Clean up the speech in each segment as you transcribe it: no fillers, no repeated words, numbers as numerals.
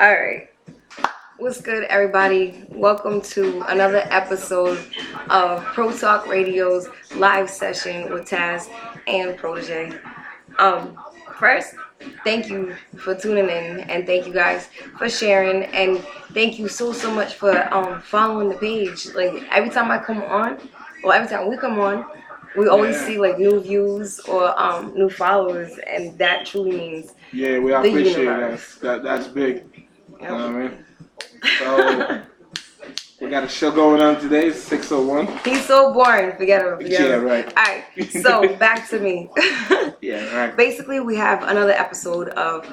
All right. What's good, everybody? Welcome to another episode of Pro Talk Radio's live session with TAZZ and Protege. Um, First, thank you for tuning in, and thank you guys for sharing, and thank you so much for following the page. Like every time I come on, well, every time we come on, we always see like new views or new followers, and that truly means Yeah, we the appreciate universe. that's big. You know what I Yep. mean? So we got a show going on today. It's 6:01. He's so boring. Forget him. Forget Yeah, him. right. All right. So back to me. Yeah, right. Basically, we have another episode of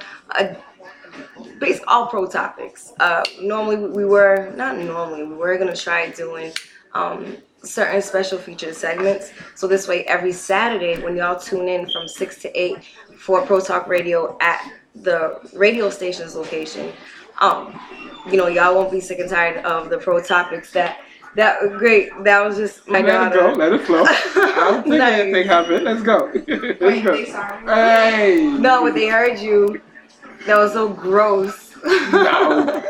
all pro topics. Normally, we were not normally. We were gonna try doing certain special featured segments. So this way, every Saturday when y'all tune in from 6 to 8 for Pro Talk Radio at the radio station's location, y'all won't be sick and tired of the pro topics that was great. That was just my Let it daughter. go. Let it flow. I don't think Nice. anything happened. Let's go. Let's go. Hey. No, but they heard you. That was so gross. No.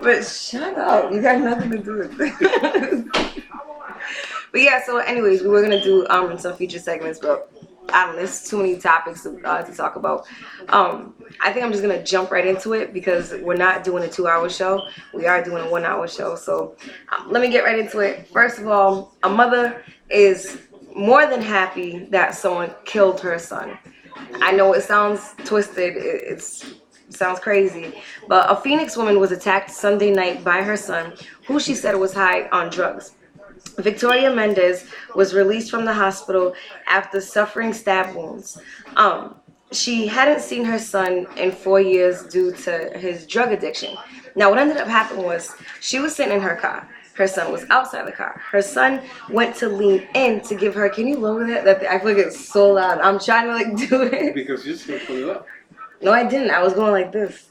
But shut up. You got nothing to do with it. But yeah, so anyways, we were gonna do some future segments, but I don't know, there's too many topics to talk about. I think I'm just gonna jump right into it because we're not doing a 2-hour show. We are doing a 1-hour show. So let me get right into it. First of all, a mother is more than happy that someone killed her son. I know it sounds twisted. It sounds crazy, but a Phoenix woman was attacked Sunday night by her son, who she said was high on drugs. Victoria Mendez was released from the hospital after suffering stab wounds. She hadn't seen her son in 4 years due to his drug addiction. Now, what ended up happening was she was sitting in her car. Her son was outside the car. Her son went to lean in to give her. Can you lower that? I feel like it's so loud. I'm trying to like do it. Because you should put it up. No, I didn't. I was going like this.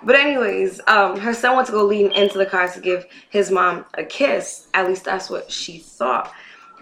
But anyways, her son went to go lean into the car to give his mom a kiss. At least that's what she thought.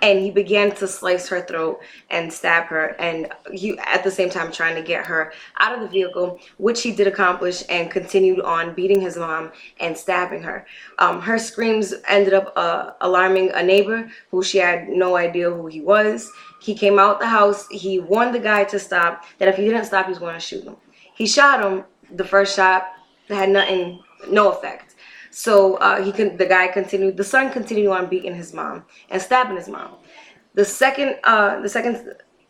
And he began to slice her throat and stab her, and he at the same time trying to get her out of the vehicle, which he did accomplish, and continued on beating his mom and stabbing her. Her screams ended up alarming a neighbor who she had no idea who he was. He came out the house. He warned the guy to stop, that if he didn't stop, he was going to shoot him. He shot him. The first shot had no effect. So the son continued on beating his mom and stabbing his mom. The second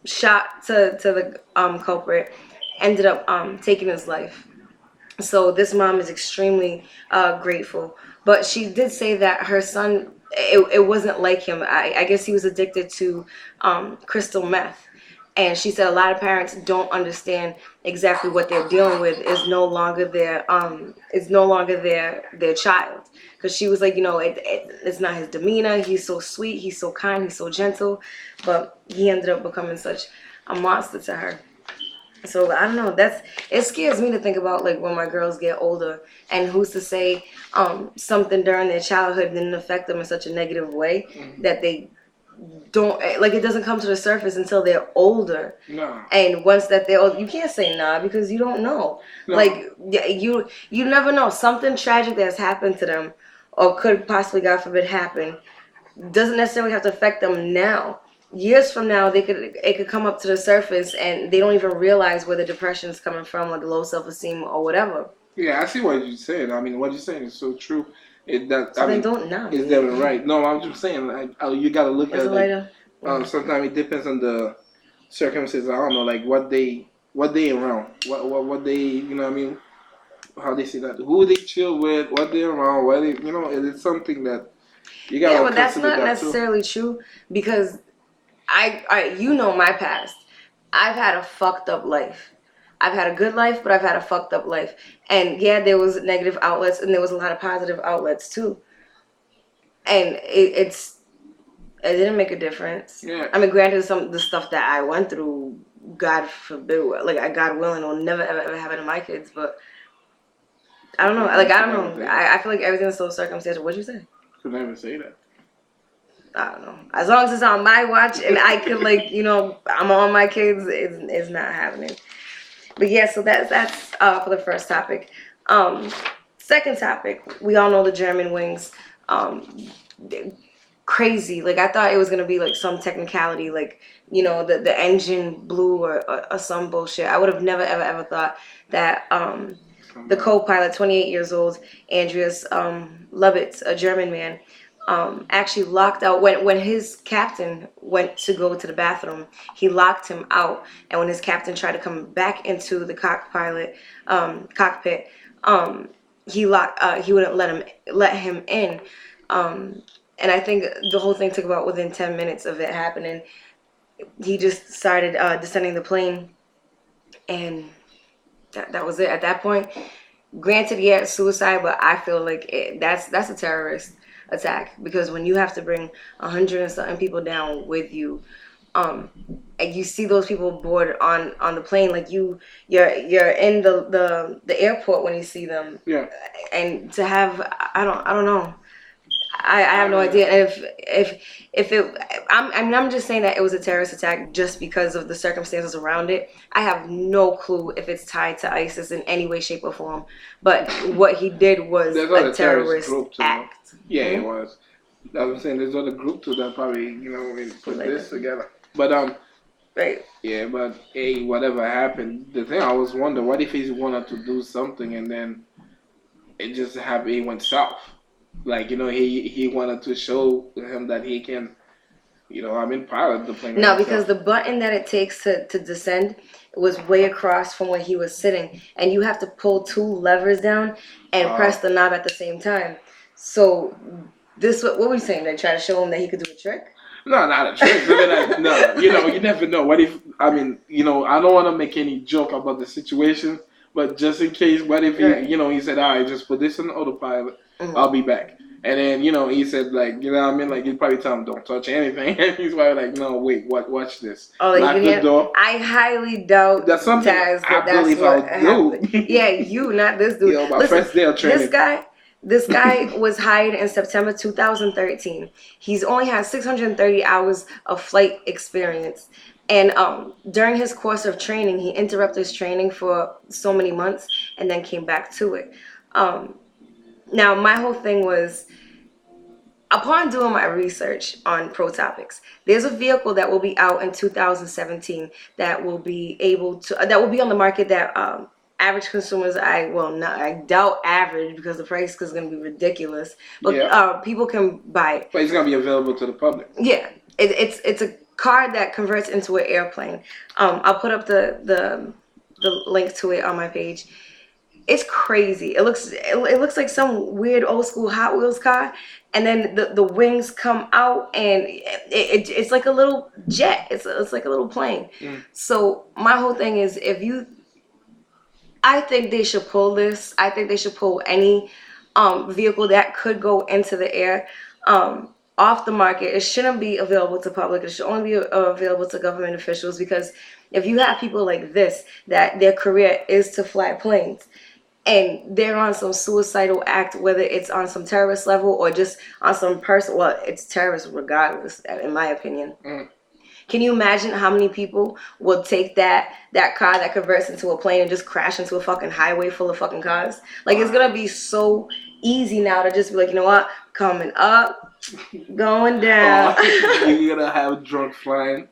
shot to the culprit ended up taking his life. So this mom is extremely grateful, but she did say that her son, it wasn't like him. I guess he was addicted to crystal meth. And she said a lot of parents don't understand exactly what they're dealing with is no longer their child. Because she was like, it's not his demeanor. He's so sweet. He's so kind. He's so gentle. But he ended up becoming such a monster to her. So I don't know. It scares me to think about like when my girls get older, and who's to say something during their childhood didn't affect them in such a negative way that they don't like it doesn't come to the surface until they're older. No. And once that they're old, you can't say nah because you don't know. No. Like you never know. Something tragic that's happened to them or could possibly, God forbid, happen doesn't necessarily have to affect them now. Years from now, it could come up to the surface and they don't even realize where the depression is coming from or the low self-esteem or whatever. Yeah, I see what you're saying. I mean, what you're saying is so true. They don't know. It's definitely right. No, I'm just saying, you got to look at it. Sometimes it depends on the circumstances. I don't know, like what they around, what they, you know what I mean, how they say that, who they chill with, what they around, what they, it's something that you got to. Yeah, but that's not necessarily true because my past. I've had a fucked up life. I've had a good life, but I've had a fucked up life. And yeah, there was negative outlets and there was a lot of positive outlets too. And it didn't make a difference. Yeah. I mean, granted, some of the stuff that I went through, God forbid, like God willing, will never ever happen to my kids. But I don't know. Like I don't know. I feel like everything's so circumstantial. What'd you say? Could never say that. I don't know. As long as it's on my watch and I could I'm on my kids, it's not happening. But yeah, so that's for the first topic. Second topic, we all know the German wings. Crazy. Like I thought it was gonna be like some technicality, like the engine blew or some bullshit. I would have never ever thought that the co-pilot, 28 years old, Andreas Lubitz, a German man, actually locked out when his captain went to go to the bathroom. He locked him out, and when his captain tried to come back into the cockpit, he wouldn't let him in. And I think the whole thing took about within 10 minutes of it happening. He just started descending the plane, and that was it. At that point, granted, yeah, it's suicide, but I feel like that's a terrorist attack, because when you have to bring 100 and something people down with you, and you see those people board on the plane, like you're in the airport when you see them, yeah, and to have I don't know. I have no idea. And if it, I'm just saying that it was a terrorist attack just because of the circumstances around it. I have no clue if it's tied to ISIS in any way, shape, or form. But what he did was a terrorist act. Yeah, it was. I was saying there's other group too that probably put this together. But right. Yeah, but hey, whatever happened, the thing I was wondering, what if he wanted to do something and then it just happened, it went south. Like, he wanted to show him that he can, pilot the plane. No, because the button that it takes to descend was way across from where he was sitting. And you have to pull two levers down and press the knob at the same time. So, what were you saying? They try to show him that he could do a trick? No, not a trick. No, you never know. What if, I don't want to make any joke about the situation, but just in case, what if he said, all right, just put this on autopilot. I'll be back. And then, he said, like, like, he'd probably tell him, don't touch anything. And he's probably like, no, wait, watch this. Lock the door. I highly doubt that's something TAZZ, I believe I'll do. Yeah, you, not this dude. My first day of training. This guy was hired in September 2013. He's only had 630 hours of flight experience. And during his course of training, he interrupted his training for so many months and then came back to it. Now, my whole thing was, upon doing my research on Pro Topics, there's a vehicle that will be out in 2017 that will be on the market that average consumers, I doubt average because the price is going to be ridiculous, but people can buy it. But it's going to be available to the public. Yeah, it's a car that converts into an airplane. I'll put up the link to it on my page. It's crazy. It looks like some weird old school Hot Wheels car, and then the wings come out, and it's like a little jet. It's like a little plane. So my whole thing is, I think they should pull this. I think they should pull any vehicle that could go into the air off the market. It shouldn't be available to public. It should only be available to government officials, because if you have people like this that their career is to fly planes, and they're on some suicidal act, whether it's on some terrorist level or just on some person, well, it's terrorist regardless, in my opinion. Can you imagine how many people will take that car that converts into a plane and just crash into a fucking highway full of fucking cars? Like, it's gonna be so easy now to just be like, you know what, coming up, going down. You're gonna have drunk flying.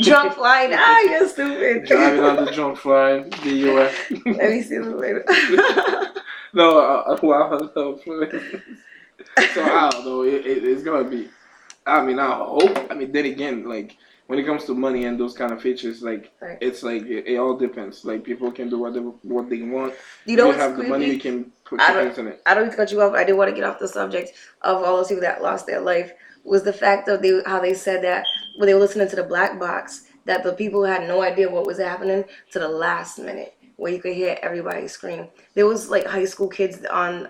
Drunk flying? Ah, you're stupid. Driving on the drunk flying. The U.S. Let me see this later. No, so I don't know. It's gonna be. I hope. Then again, like, when it comes to money and those kind of features, like, it's like it all depends. Like, people can do what they want. You know, if you have the money, you can put things in it. I don't cut you off. I didn't want to get off the subject of all those people that lost their life. Was the fact of how they said that when they were listening to the black box, that the people had no idea what was happening to the last minute, where you could hear everybody scream. There was like high school kids on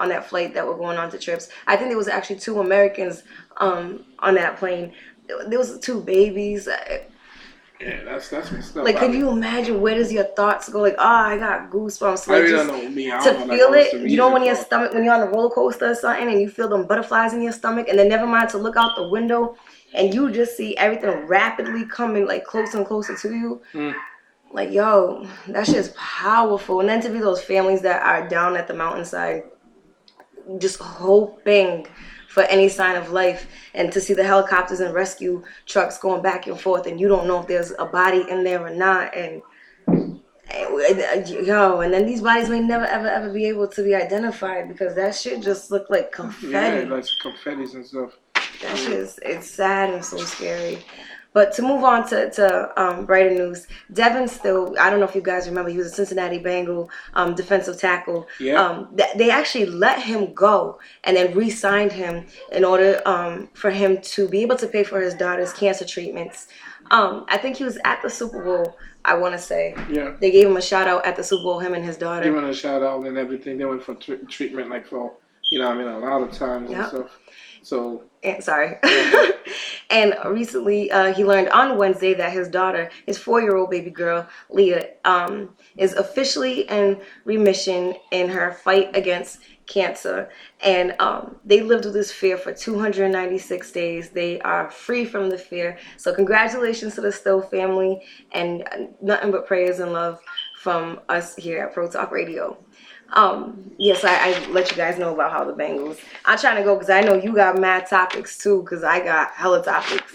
that flight that were going on to trips. I think there was actually 2 Americans on that plane. There was 2 babies. Yeah, that's messed up. Like, can you imagine, where does your thoughts go? Like, I got goosebumps. Like, I don't know me. To feel it, when your stomach, when you're on a roller coaster or something, and you feel them butterflies in your stomach, and then never mind to look out the window, and you just see everything rapidly coming like closer and closer to you. Like, yo, that shit's powerful. And then to be those families that are down at the mountainside just hoping for any sign of life, and to see the helicopters and rescue trucks going back and forth, and you don't know if there's a body in there or not. And yo, and then these bodies may never ever be able to be identified because that shit just looked like confetti. Yeah, like confettis and stuff. That shit it's sad and so scary. But to move on to brighter news, Devin Still, I don't know if you guys remember, he was a Cincinnati Bengal defensive tackle. Yeah. They actually let him go and then re-signed him in order for him to be able to pay for his daughter's cancer treatments. I think he was at the Super Bowl, I want to say. Yeah. They gave him a shout out at the Super Bowl, him and his daughter. Giving a shout out and everything. They went for treatment like for, you know what I mean, a lot of times and stuff. So. Sorry. And recently, he learned on Wednesday that his daughter, his 4-year-old baby girl, Leah, is officially in remission in her fight against cancer. And they lived with this fear for 296 days. They are free from the fear. So congratulations to the Stowe family, and nothing but prayers and love from us here at Pro Talk Radio. Yes, I let you guys know about how the Bengals. I'm trying to go because I know you got mad topics too, because I got hella topics.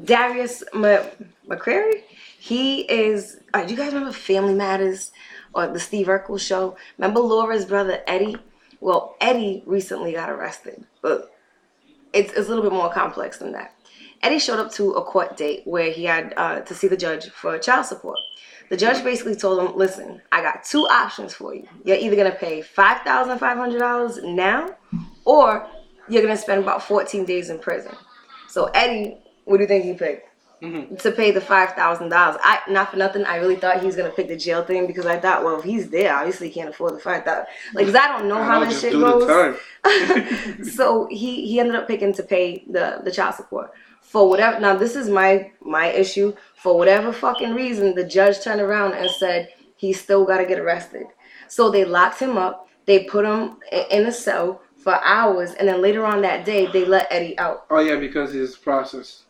Darius McCrary, he is. Do you guys remember Family Matters or the Steve Urkel show? Remember Laura's brother Eddie? Well, Eddie recently got arrested, but it's a little bit more complex than that. Eddie showed up to a court date where he had to see the judge for child support. The judge basically told him, listen, I got 2 options for you. You're either going to pay $5,500 now, or you're going to spend about 14 days in prison. So Eddie, what do you think he picked? Mm-hmm. To pay the $5,000. Not for nothing, I really thought he was going to pick the jail thing, because I thought, well, if he's there, obviously he can't afford the $5,000. Like, because I don't know how this shit goes. So he ended up picking to pay the child support. For whatever, now this is my issue. For whatever fucking reason, the judge turned around and said he's still got to get arrested. So they locked him up. They put him in a cell for hours, and then later on that day, they let Eddie out. Oh yeah, because his process.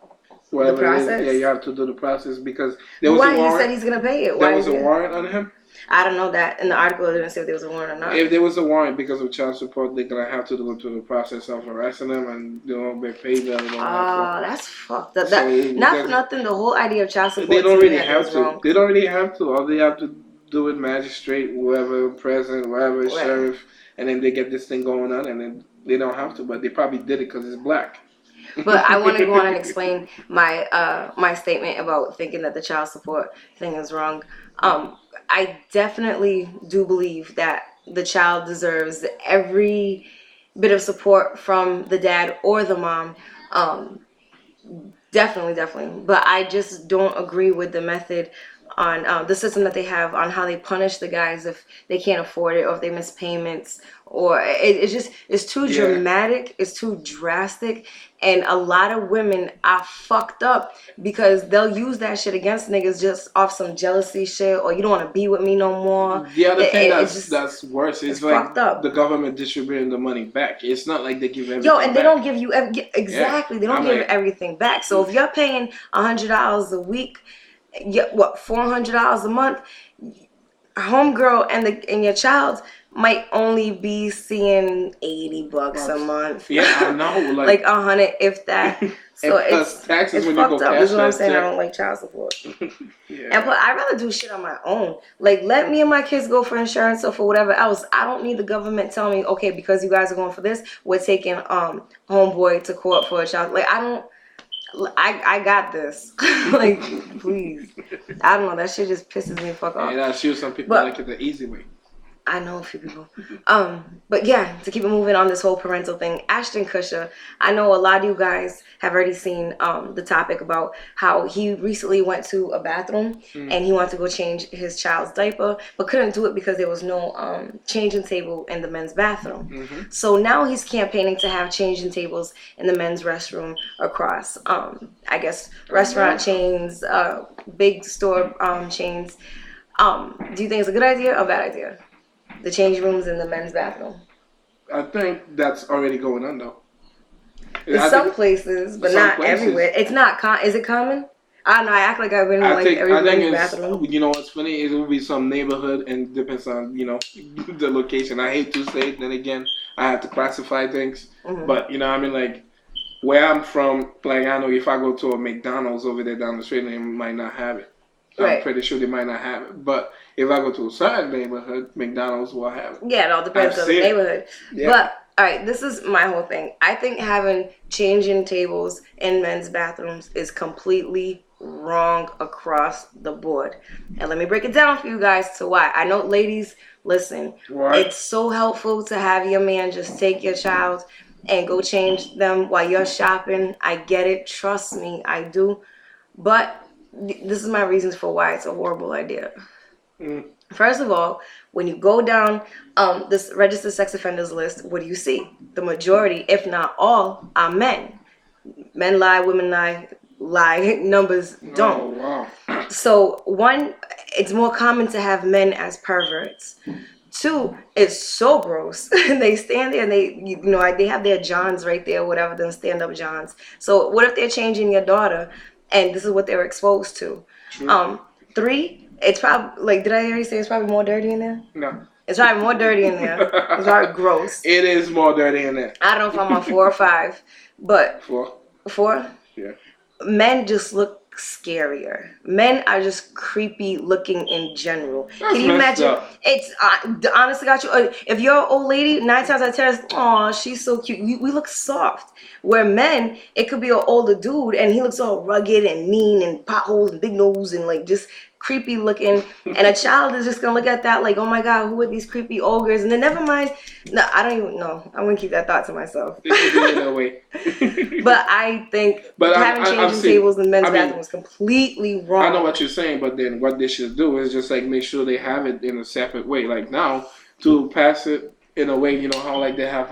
The process? Yeah, you have to do the process because there was a warrant. He said he's gonna pay it. There was a warrant on him. I don't know that. In the article, it didn't say if there was a warrant or not. If there was a warrant because of child support, they're going to have to go through the process of arresting them and they pay them. Oh, that's fucked up. Not for nothing, the whole idea of child support. They don't really have to. Wrong. They don't really have to. All they have to do is magistrate, whoever, president, whoever, sheriff, and then they get this thing going on, and then they don't have to, but they probably did it because it's black. But I want to go on and explain my statement about thinking that the child support thing is wrong. I definitely do believe that the child deserves every bit of support from the dad or the mom. Definitely. But I just don't agree with the method on the system that they have on how they punish the guys if they can't afford it or if they miss payments, or it's too dramatic, it's too drastic, and a lot of women are fucked up because they'll use that shit against niggas just off some jealousy shit, or you don't want to be with me no more. The other thing that's worse is like up. The government distributing the money back. It's not like they give everything and they back. Don't give you exactly. They don't give everything back. So if you're paying $100 a week, $400 a month, homegirl and your child might only be seeing $80 a month. Yeah, I know. Like 100, if that. So it's taxes when fucked you go up. That's what I'm saying. Check. I don't like child support. And but I'd rather do shit on my own. Like, let me and my kids go for insurance or for whatever else. I don't need the government telling me, okay, because you guys are going for this, we're taking homeboy to court for a child. Like, I got this. Like, please. I don't know. That shit just pisses me the fuck off. And I'm sure some people like it the easy way. I know a few people. But yeah, to keep it moving on this whole parental thing, Ashton Kutcher, I know a lot of you guys have already seen the topic about how he recently went to a bathroom and he wanted to go change his child's diaper, but couldn't do it because there was no changing table in the men's bathroom. So now he's campaigning to have changing tables in the men's restroom across, I guess, restaurant chains, big store chains. Do you think it's a good idea or a bad idea? The change rooms in the men's bathroom. I think that's already going on though. In some places, but not everywhere. It's not. Is it common? I don't know. I act like I've been in like everybody's bathroom. You know what's funny? It will be some neighborhood and depends on the location. I hate to say it. Then again, I have to classify things. But you know, I mean, like where I'm from, like I know if I go to a McDonald's over there down the street, they might not have it. I'm pretty sure they might not have it. But if I go to a certain neighborhood, McDonald's will have it. Yeah, it all depends on the neighborhood. Yeah. But all right, this is my whole thing. I think having changing tables in men's bathrooms is completely wrong across the board. And let me break it down for you guys to why. I know ladies, listen, it's so helpful to have your man just take your child and go change them while you're shopping. I get it. Trust me, I do. But this is my reasons for why it's a horrible idea. First of all, when you go down this registered sex offenders list, what do you see? The majority, if not all, are men. Men lie, women lie, numbers don't. Oh, wow. So one, it's more common to have men as perverts. Two, it's so gross. They stand there and they have their johns right there, whatever, them stand-up johns. So what if they're changing your daughter and this is what they're exposed to? True. Three, it's probably, like, did I already say it's probably more dirty in there? No. It's probably more dirty in there. It's probably gross. It is more dirty in there. I don't know if I'm on 4 or 5, but... 4. 4? Yeah. Men just look scarier. Men are just creepy looking in general. That's Can you imagine? Up. It's honestly got you. If you're an old lady, 9 times out of 10, oh, she's so cute. We look soft. Where men, it could be an older dude and he looks all rugged and mean and potholes and big nose and like just creepy looking. And a child is just gonna look at that like, oh my God, who are these creepy ogres? And then never mind. No, I don't even know. I'm gonna keep that thought to myself. That way. But I think having changing tables in men's bathrooms is completely wrong. I know what you're saying, but then what they should do is just like make sure they have it in a separate way. Like now, to pass it in a way, you know how like they have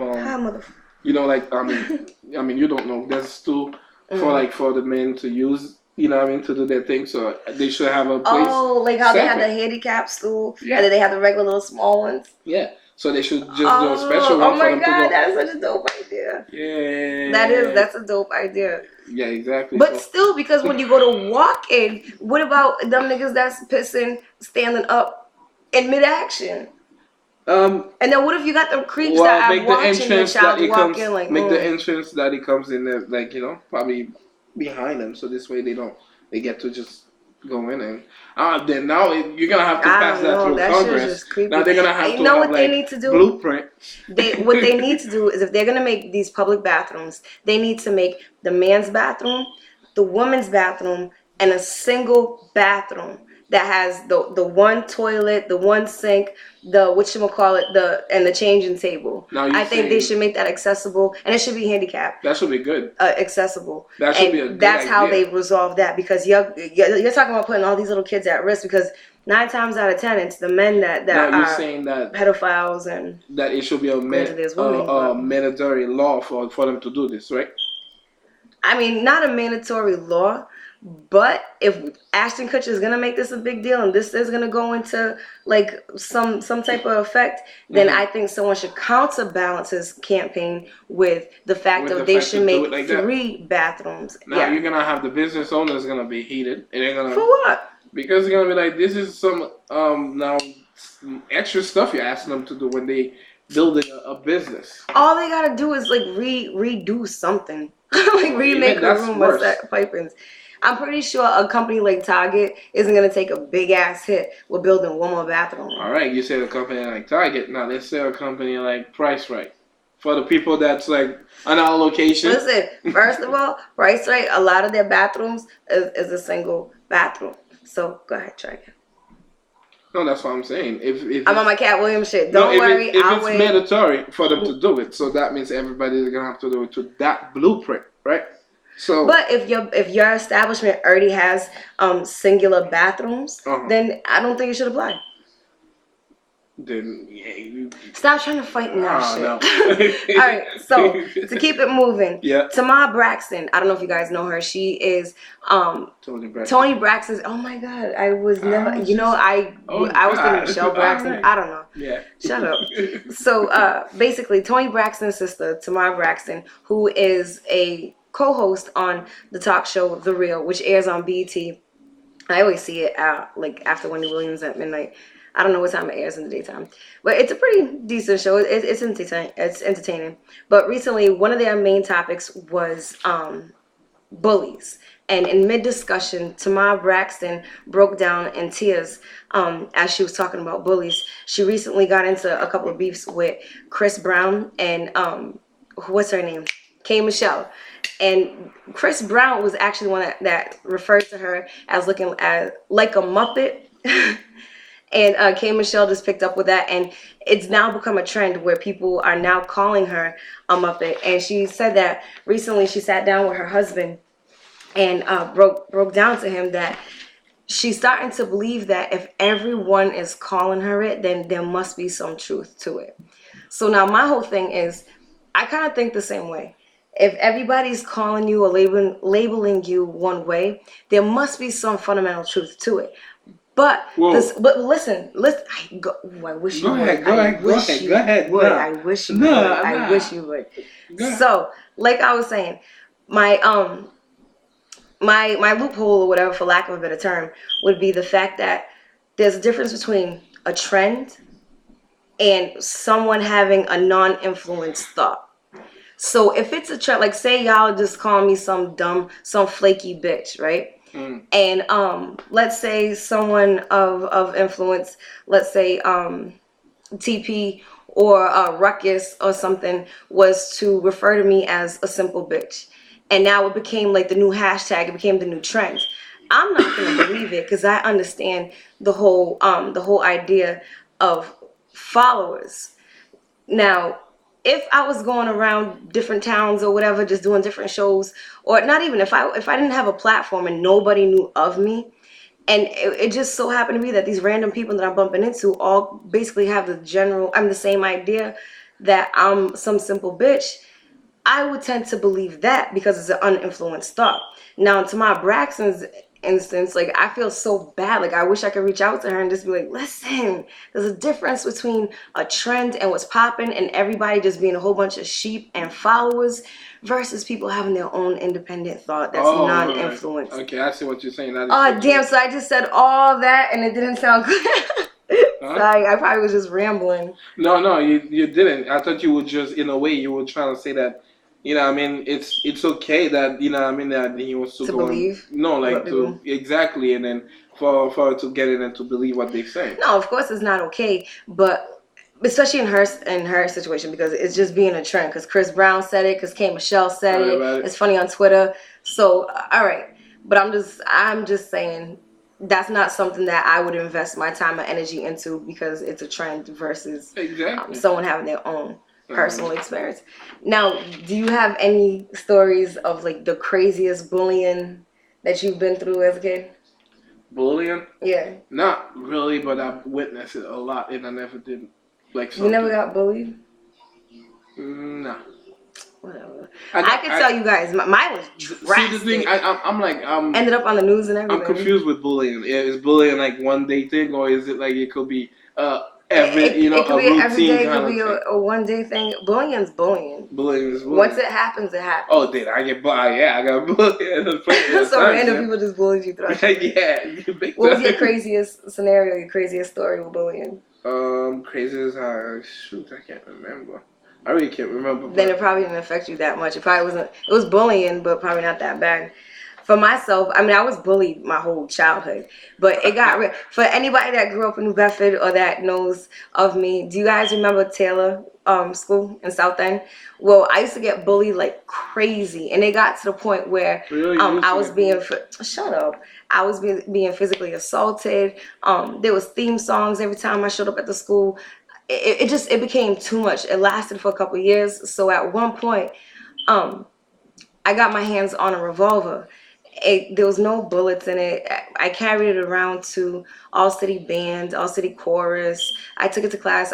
you know, like I mean, you don't know. There's stool for the men to use. You know what I mean, to do their thing. So they should have a place. Oh, like how they have the handicap stool, and then they have the regular little small ones. Yeah. So they should just do a special one for them to go. Oh my God, that is such a dope idea. Yeah. That's a dope idea. Yeah, exactly. But still, because when you go to walk in, what about them niggas that's pissing standing up in mid-action? And then what if you got them creeps that are watching your child walk in? Like, make the entrance that he comes in there, like, you know, probably behind them, so this way they get to just go in and then now you're gonna have to pass that through Congress. Now they're gonna have to know have what they need to do? Blueprint. What they need to do is if they're gonna make these public bathrooms, they need to make the man's bathroom, the woman's bathroom, and a single bathroom that has the one toilet, the one sink, the and the changing table. I think they should make that accessible, and it should be handicapped. That should be good. Accessible. That should be a good That's idea. how they resolve that, because you're talking about putting all these little kids at risk, because 9 times out of 10 it's the men that are saying that pedophiles, and that it should be a mandatory law for them to do this, right? I mean, not a mandatory law. But if Ashton Kutcher is gonna make this a big deal and this is gonna go into like some type of effect, then I think someone should counterbalance his campaign with the fact that they should make like 3 bathrooms. Now you're gonna have the business owners gonna be heated, and they're gonna for what? Because they're gonna be like, this is some now extra stuff you're asking them to do when they building a business. All they gotta do is like redo something, like remake a room with pipings. I'm pretty sure a company like Target isn't going to take a big-ass hit with building one more bathroom. All right, you said a company like Target. Now, let's say a company like Price Right. For the people that's like on our location. Listen, first of all, Price Right, a lot of their bathrooms is a single bathroom. So, go ahead, try it. No, that's what I'm saying. If I'm on my Cat Williams shit. Don't worry, I'll wait. If it's mandatory for them to do it, so that means everybody's going to have to do it to that blueprint, right? So, but if your establishment already has singular bathrooms, then I don't think it should apply. Then yeah, stop trying to fight me that shit. No. All right, so to keep it moving, Tamar Braxton. I don't know if you guys know her. She is Tony Braxton's. Oh my God, I was never. I was thinking Michelle Braxton. Right. I don't know. Yeah. Shut up. So basically, Tony Braxton's sister, Tamar Braxton, who is a co-host on the talk show The Real, which airs on BET. I always see it out like after Wendy Williams at midnight. I don't know what time it airs in the daytime, but it's a pretty decent show. It's entertaining. It's entertaining. But recently, one of their main topics was bullies. And in mid discussion, Tamar Braxton broke down in tears as she was talking about bullies. She recently got into a couple of beefs with Chris Brown and what's her name? K. Michelle. And Chris Brown was actually one that referred to her as looking like a Muppet. And K. Michelle just picked up with that, and it's now become a trend where people are now calling her a Muppet. And she said that recently she sat down with her husband and broke down to him that she's starting to believe that if everyone is calling her it, then there must be some truth to it. So now my whole thing is, I kind of think the same way. If everybody's calling you or labeling you one way, there must be some fundamental truth to it. But listen. I wish you would. Go ahead. I wish you would. I wish you would. So, like I was saying, my my loophole or whatever, for lack of a better term, would be the fact that there's a difference between a trend and someone having a non-influenced thought. So if it's a trend, like say y'all just call me some flaky bitch, right? And let's say someone of influence, let's say TP or Ruckus or something, was to refer to me as a simple bitch, and now it became like the new hashtag, it became the new trend. I'm not gonna believe it, because I understand the whole idea of followers. Now, if I was going around different towns or whatever, just doing different shows, or not even if I didn't have a platform and nobody knew of me, and it just so happened to be that these random people that I'm bumping into all basically have the same idea that I'm some simple bitch, I would tend to believe that because it's an uninfluenced thought. Now, to my Braxton's instance, like, I feel so bad. Like, I wish I could reach out to her and just be like, listen, there's a difference between a trend and what's popping and everybody just being a whole bunch of sheep and followers versus people having their own independent thought that's non-influenced. Okay, I see what you're saying. Oh, damn. So I just said all that and it didn't sound good. Sorry, I probably was just rambling. No, you didn't. I thought you would just, in a way, you were trying to say that, you know, I mean, it's okay that, you know, I mean, that he wants to go believe. No, like to exactly, and then for her to get in and to believe what they say. No, of course it's not okay, but especially in her situation, because it's just being a trend. Because Chris Brown said it, because K. Michelle said it. It's funny on Twitter. So all right, but I'm just saying that's not something that I would invest my time and energy into, because it's a trend versus someone having their own personal experience. Now, do you have any stories of like the craziest bullying that you've been through as a kid? Bullying? Yeah. Not really, but I've witnessed it a lot, and I never did like something. You never got bullied? No. Whatever. I could tell you guys, mine was drastic. See, the thing, I'm like, ended up on the news and everything. I'm confused with bullying. Is bullying like one day thing, or is it like it could be it could be every day, it could be a one day thing. Bullying is bullying. Bullying is bullying. Once it happens, it happens. Oh, did I get bullied? Yeah, I got bullied. So random people just bullied you throughout. Yeah. What was your craziest scenario? Your craziest story with bullying? Craziest? Shoot, I can't remember. I really can't remember. Then it probably didn't affect you that much. It probably wasn't. It was bullying, but probably not that bad. For myself, I mean, I was bullied my whole childhood, but it got for anybody that grew up in New Bedford or that knows of me. Do you guys remember Taylor School in South End? Well, I used to get bullied like crazy, and it got to the point where I was being shut up. I was being physically assaulted. There was theme songs every time I showed up at the school. It became too much. It lasted for a couple of years. So at one point, I got my hands on a revolver. There was no bullets in it. I carried it around to all city band, all city chorus. I took it to class.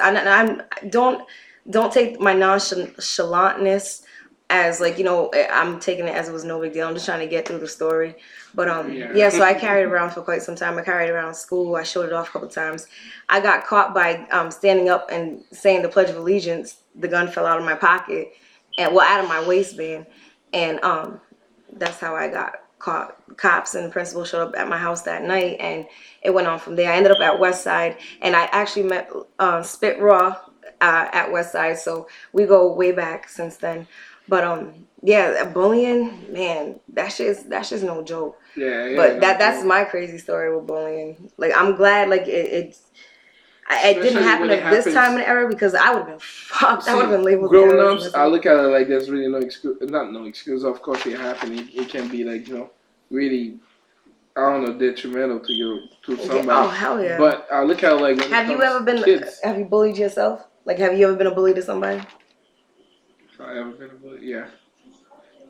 Don't take my nonchalantness as like, you know, I'm taking it as it was no big deal. I'm just trying to get through the story. But so I carried it around for quite some time. I carried it around school. I showed it off a couple times. I got caught by standing up and saying the Pledge of Allegiance. The gun fell out of my pocket, and out of my waistband, and that's how I got caught. Cops and the principal showed up at my house that night, and it went on from there. I ended up at West Side, and I actually met Spit Raw at West Side, so we go way back since then. But yeah, bullying, man, that's just no joke. Yeah, yeah. But that's my crazy story with bullying. Like, I'm glad like it didn't happen at this time in the era, because I would have been fucked. I would have been labeled grown ups. I look at it like there's really no excuse. Not no excuse. Of course, it happened. It can be like, really, I don't know, detrimental to somebody. Oh, hell yeah. But I look at it like, have you ever been? Kids. Have you bullied yourself? Like, have you ever been a bully to somebody? Have I ever been a bully? Yeah.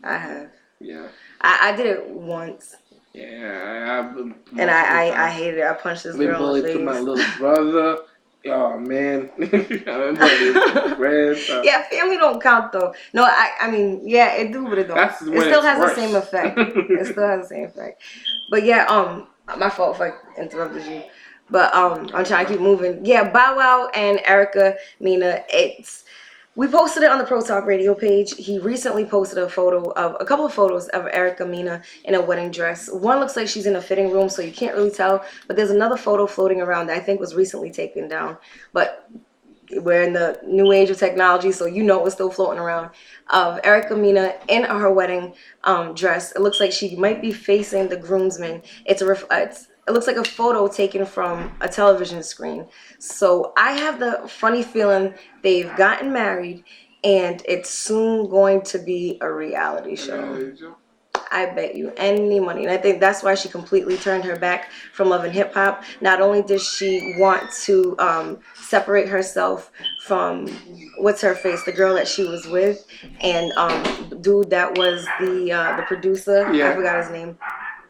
I have. Yeah. I did it once. Yeah, I hated it. I punched this girl in the face. To my little brother. Oh man. Yeah, family don't count though. No, I mean, yeah, it do, but it don't. It still has the same effect. It still has the same effect. But yeah, my fault if I interrupted you. But I'm trying to keep moving. Yeah, Bow Wow and Erica Mena, we posted it on the Pro Talk Radio page. He recently posted a couple of photos of Erica Mena in a wedding dress. One looks like she's in a fitting room, so you can't really tell. But there's another photo floating around that I think was recently taken down. But we're in the new age of technology, so it was still floating around, of Erica Mena in her wedding dress. It looks like she might be facing the groomsmen. It looks like a photo taken from a television screen. So I have the funny feeling they've gotten married and it's soon going to be a reality show. I bet you any money. And I think that's why she completely turned her back from Love and Hip Hop. Not only does she want to separate herself from, what's her face, the girl that she was with, and dude that was the producer. Yeah. I forgot his name.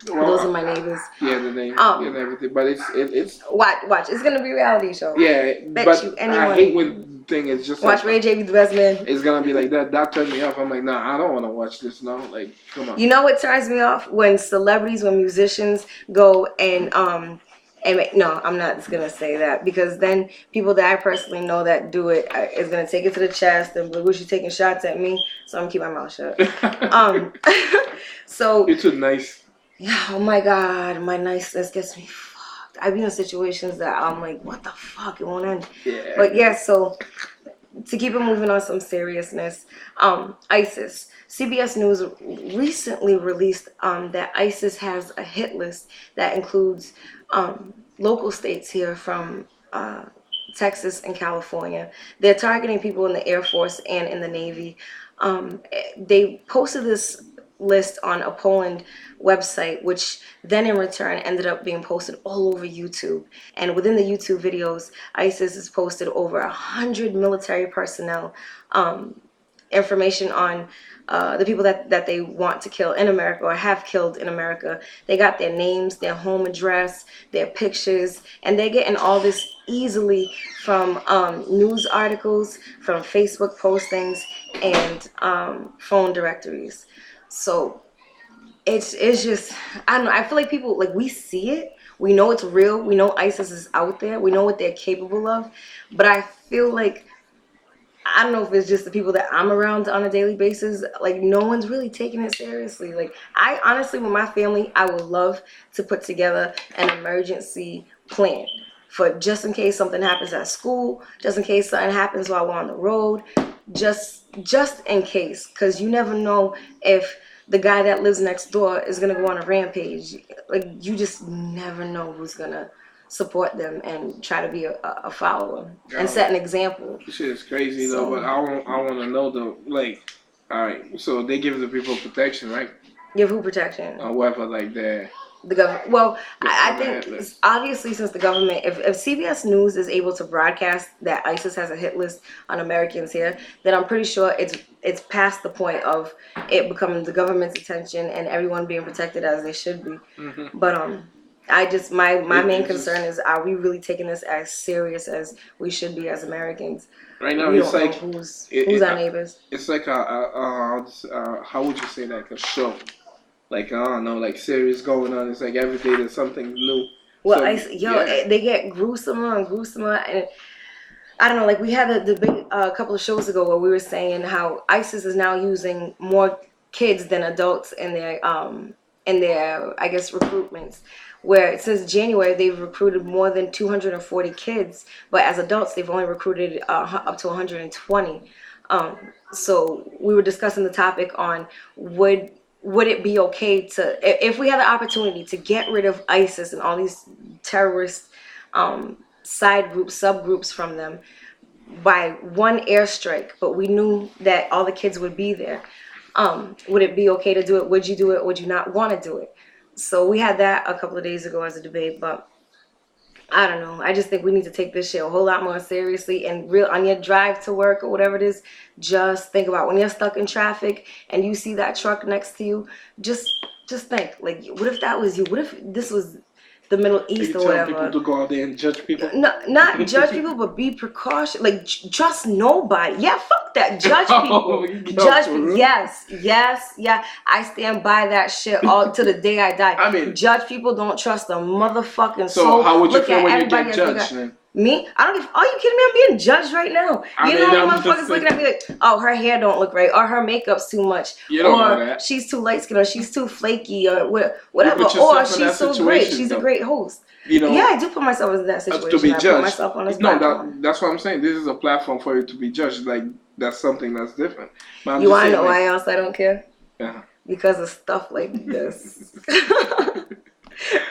Well, those are my neighbors. Yeah, the name and everything, but it's watch. It's gonna be a reality show. Yeah, bet you anyone. I hate when thing is just watch Ray J be the best man. It's gonna be like that. That turns me off. I'm like, nah, I don't want to watch this now. Like, come on. You know what turns me off? When celebrities, when musicians go and no, I'm not gonna say that, because then people that I personally know that do it is gonna take it to the chest and be like, "Was you taking shots at me?" So I'm gonna keep my mouth shut. So you're too nice. Yeah, oh my God, my niceness gets me fucked. I've been in situations that I'm like, what the fuck, it won't end. Yeah. But yeah, so to keep it moving on some seriousness, ISIS. CBS News recently released that ISIS has a hit list that includes local states here from Texas and California. They're targeting people in the Air Force and in the Navy. They posted this list on a Poland website, which then in return ended up being posted all over YouTube. And within the YouTube videos, ISIS has posted over 100 military personnel information on the people that they want to kill in America or have killed in America. They got their names, their home address, their pictures, and they're getting all this easily from news articles, from Facebook postings, and phone directories. So it's just, I don't know, I feel like people, like, we see it, we know it's real, we know ISIS is out there, we know what they're capable of, but I feel like, I don't know if it's just the people that I'm around on a daily basis, like, no one's really taking it seriously. Like, I honestly, with my family, I would love to put together an emergency plan for just in case something happens at school, just in case something happens while we're on the road, just in case, because you never know if the guy that lives next door is gonna go on a rampage. Like, you just never know who's gonna support them and try to be a follower and set an example. This shit is crazy though, but I want to know though, like, all right, so they give the people protection, right? Give who protection? Or whatever, like that. The government. Well, I think obviously since the government, if CBS News is able to broadcast that ISIS has a hit list on Americans here, then I'm pretty sure it's past the point of it becoming the government's attention and everyone being protected as they should be. Mm-hmm. But I just my main concern is, are we really taking this as serious as we should be as Americans? Right now, it's like who's our neighbors. It's like how would you say, like a show? Like, I don't know, like series going on. It's like every day there's something new. Well, so, they get gruesomer and gruesomer, and I don't know. Like, we had a debate a couple of shows ago where we were saying how ISIS is now using more kids than adults in their I guess recruitments. Where since January they've recruited more than 240 kids, but as adults they've only recruited up to 120. So we were discussing the topic on would it be okay to, if we had the opportunity to get rid of ISIS and all these terrorist side groups, subgroups from them by one airstrike, but we knew that all the kids would be there. Would it be okay to do it? Would you do it? Would you not want to do it? So we had that a couple of days ago as a debate, but I don't know. I just think we need to take this shit a whole lot more seriously, and real on your drive to work or whatever it is, just think about when you're stuck in traffic and you see that truck next to you, just think, like, what if that was you? What if this was the Middle East or whatever? People to go out there and judge people? No, not judge people, but be precautious. Like, trust nobody. Yeah, fuck that. Judge people. Judge people. Yes. Yeah. I stand by that shit all to the day I die. I mean, judge people. Don't trust a motherfucking soul. So how would you feel when you get judged? Then? Me? I don't give. Are you kidding me? I'm being judged right now. You know how many motherfuckers looking at me like, oh, her hair don't look right, or her makeup's too much, or she's too light skinned, or she's too flaky, or whatever, or she's so great. She's a great host. You know, yeah, I do put myself in that situation. To be judged. I put myself on this platform. That's what I'm saying. This is a platform for you to be judged. Like, that's something that's different. You want to know why else I don't care? Yeah. Because of stuff like this.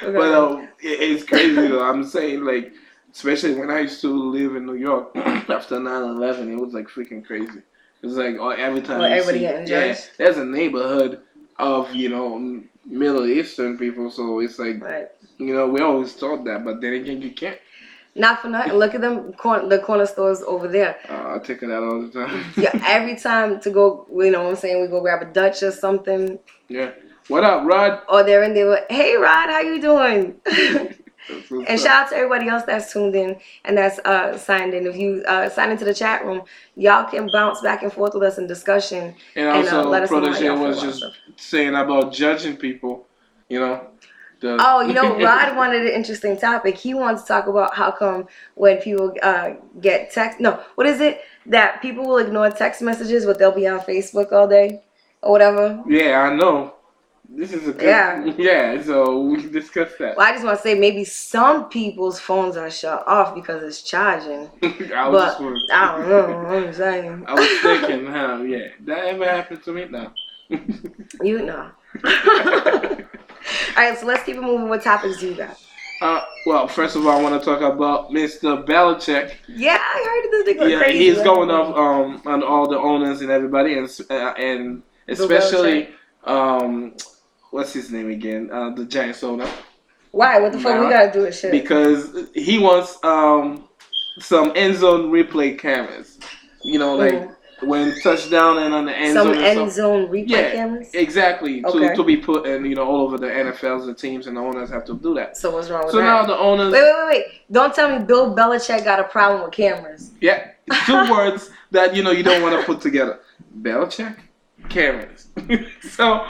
But it's crazy though. I'm saying, like, especially when I used to live in New York after 9/11, it was like freaking crazy. It was like every time everybody getting judged. Yeah, there's a neighborhood of Middle Eastern people, so it's like we always thought that, but then again, you can't. Not for nothing. Look at them, the corner stores over there. I take it out all the time. Yeah, every time to go, you know what I'm saying, we go grab a Dutch or something. Yeah. What up, Rod? Or they're in there, hey, Rod, how you doing? And shout out to everybody else that's tuned in and that's signed in. If you sign into the chat room, y'all can bounce back and forth with us in discussion. And also, let us Protege was just saying about judging people, Rod wanted an interesting topic. He wants to talk about how come when people get text, what is it? That people will ignore text messages, but they'll be on Facebook all day or whatever. Yeah, I know. This is a good... Yeah, so we can discuss that. Well, I just want to say maybe some people's phones are shut off because it's charging. I don't know. I'm saying. I was thinking, yeah. That ever happened to me? No. You know. All right, so let's keep it moving. What topics do you got? Well, first of all, I want to talk about Mr. Belichick. Yeah, I heard this thing crazy. He's going off on all the owners and everybody, and especially what's his name again? The Giants owner. Why? What the fuck we gotta do with shit? Because he wants some end zone replay cameras. When touchdown and on the end zone. Some end zone replay cameras? Exactly. Okay. To be put in, all over the NFLs, the teams and the owners have to do that. So what's wrong with that? So now the owners... Wait. Don't tell me Bill Belichick got a problem with cameras. Yeah. Two words that, you don't want to put together. Belichick, cameras. So...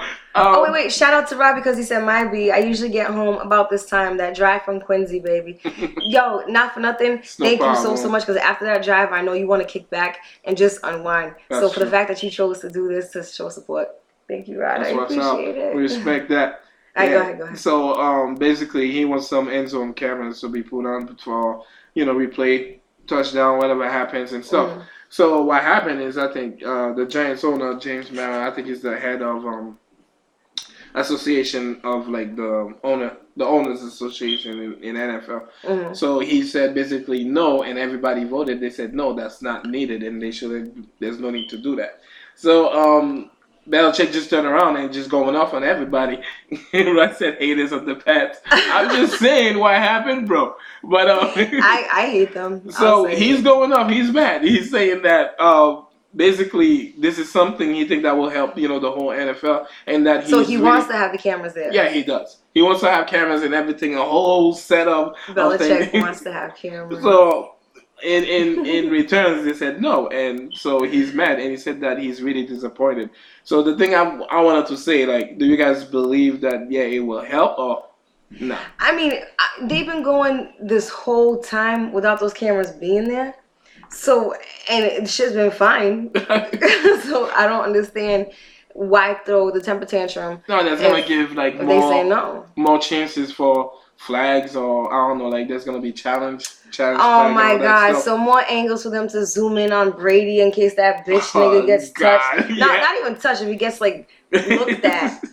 wait. Shout out to Rob because he said, my B, I usually get home about this time, that drive from Quincy, baby. Yo, not for nothing. Thank you so much because after that drive, I know you want to kick back and just unwind. That's so for the fact that you chose to do this to show support, thank you, Rod. I appreciate it. We respect that. All right, go ahead. So basically, he wants some end zone cameras to be put on for, replay, touchdown, whatever happens and stuff. Mm. So what happened is, I think the Giants owner, James Mara, I think he's the head of... association of like the owners association in NFL. Mm-hmm. So he said basically no, and everybody voted. They said no, that's not needed, and there's no need to do that. So Belichick just turned around and just going off on everybody. I said haters of the Pats. I'm just saying what happened, bro. But I hate them. So he's going off. He's mad. He's saying that. Basically, this is something he thinks that will help, the whole NFL, and that he wants to have the cameras there. Yeah, he does. He wants to have cameras and everything, a whole setup. Belichick wants to have cameras. So, in returns, they said no, and so he's mad, and he said that he's really disappointed. So the thing I wanted to say, like, do you guys believe that it will help or no? I mean, they've been going this whole time without those cameras being there. So, and shit's been fine. So I don't understand why throw the temper tantrum? No, that's gonna give like if they say no. more chances for flags, or I don't know, like there's gonna be challenge Oh flag and my all that God! stuff. So more angles for them to zoom in on Brady in case that bitch nigga gets touched. Not even touched. If he gets like looked at.